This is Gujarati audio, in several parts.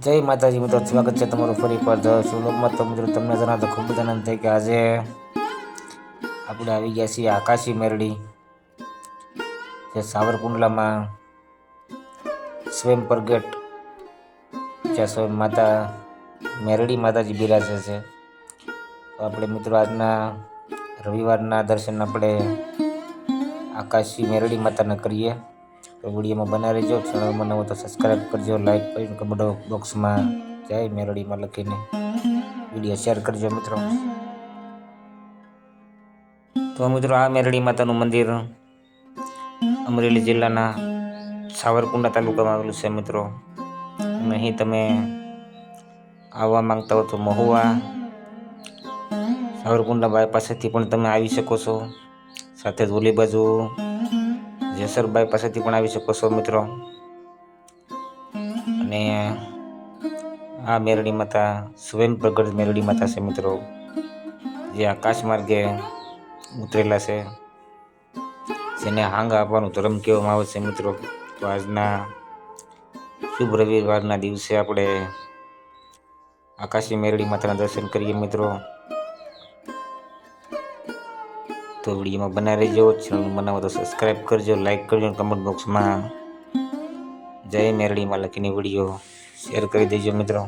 જય માતાજી મિત્રો, સ્વાગત છે તમારું ફરી એકવાર શિવલોકમાં. તો મિત્રો તમને જણાવતો ખૂબ જ આનંદ થાય કે આજે આપણે આવી ગયા છીએ આકાશી મેરડી, જે સાવરકુંડલામાં સ્વયં પ્રગટ, જ્યાં સ્વયં માતા મેરડી માતાજી બિરાજે છે. તો આપણે મિત્રો આજના રવિવારના દર્શન આપણે આકાશી મેરડી માતાને કરીએ. તો વિડીયોમાં બના રહેજો. ચેનલમાં નવો તો સબસ્ક્રાઈબ કરજો, લાઈક કરીને કમેન્ટ બોક્સમાં જય મેરડીમાં લખીને વિડીયો શેર કરજો મિત્રો. તો મિત્રો, આ મેરડી માતાનું મંદિર અમરેલી જિલ્લાના સાવરકુંડલા તાલુકામાં આવેલું છે મિત્રો. અને અહીં તમે આવવા માંગતા હો તો મહુવા સાવરકુંડલા બાયપાસેથી પણ તમે આવી શકો છો. સાથે જ ઓલી બાજુ જેસર બાયપાસેથી પણ આવી શકો છો મિત્રો. અને આ મેરડી માતા સ્વયં પ્રગટ મેરડી માતા છે મિત્રો, જે આકાશ માર્ગે ઉતરેલા છે, જેને હાંગ આપવાનું ધર્મ કહેવામાં આવે છે મિત્રો. તો આજના શુભ રવિવારના દિવસે આપણે આકાશી મેરડી માતાના દર્શન કરીએ મિત્રો. તો વિડીયોમાં બના રહેજો. ચેનલ બનાવો તો સબસ્ક્રાઈબ કરજો, લાઈક કરજો, કમેન્ટ બોક્સમાં જય મેરડીમાં લખીને વિડીયો શેર કરી દેજો મિત્રો.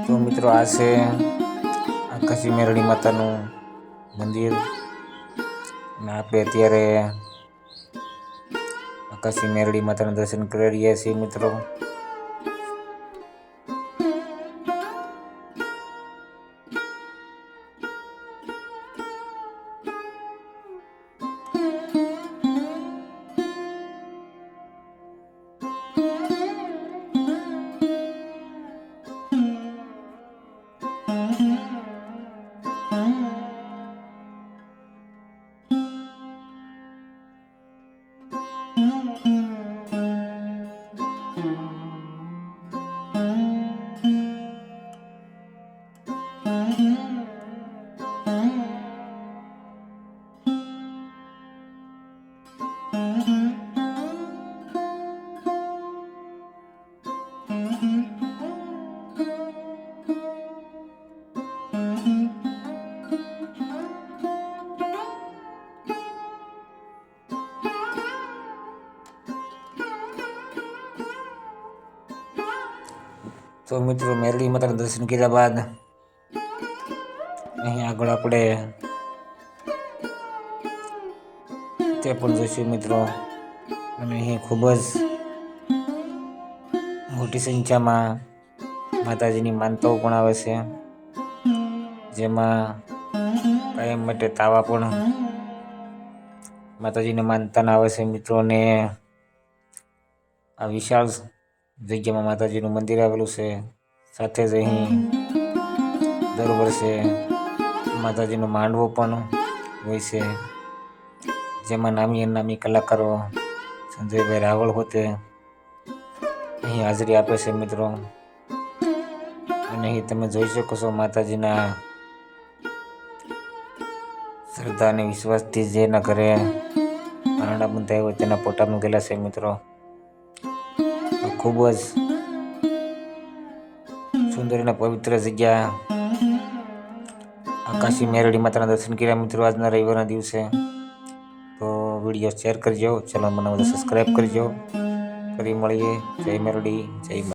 તો મિત્રો, આ છે આકાશી મેરડી માતાનું મંદિર, અને આપણે અત્યારે આકાશી મેરડી માતાના દર્શન કરી રહ્યા છીએ મિત્રો. તો મિત્રો, મેરડી માતાના દર્શન કર્યા બાદ અહીં આગળ આપણે તે પણ જોઈશું મિત્રો. અને અહીં ખૂબ જ મોટી સંખ્યામાં માતાજીની માનતાઓ પણ આવે છે, જેમાં કાયમ માટે તાવા પણ માતાજીને માનતાના આવે છે મિત્રો. અને આ વિશાળ જગ્યામાં માતાજીનું મંદિર આવેલું છે. સાથે જ અહીં દર વર્ષે માતાજીનો માંડવો પણ હોય છે, જેમાં નામી અનામી કલાકારો સંજયભાઈ રાવળ હોતે અહીં હાજરી આપે છે મિત્રો. અને અહીં તમે જોઈ શકો છો માતાજીના શ્રદ્ધા અને વિશ્વાસથી જેના ઘરે પારણા બંધાય હોય તેના ફોટા મૂકેલા છે મિત્રો. ખૂબ જ સુંદર અને પવિત્ર જગ્યા આકાશી મેરડી માતાના દર્શન કર્યા મિત્રો આજના રવિવારના દિવસે. તો વિડીયો શેર કરજો, ચેનલ મને સબસ્ક્રાઈબ કરજો. ફરી મળીએ. જય મેરડી, જય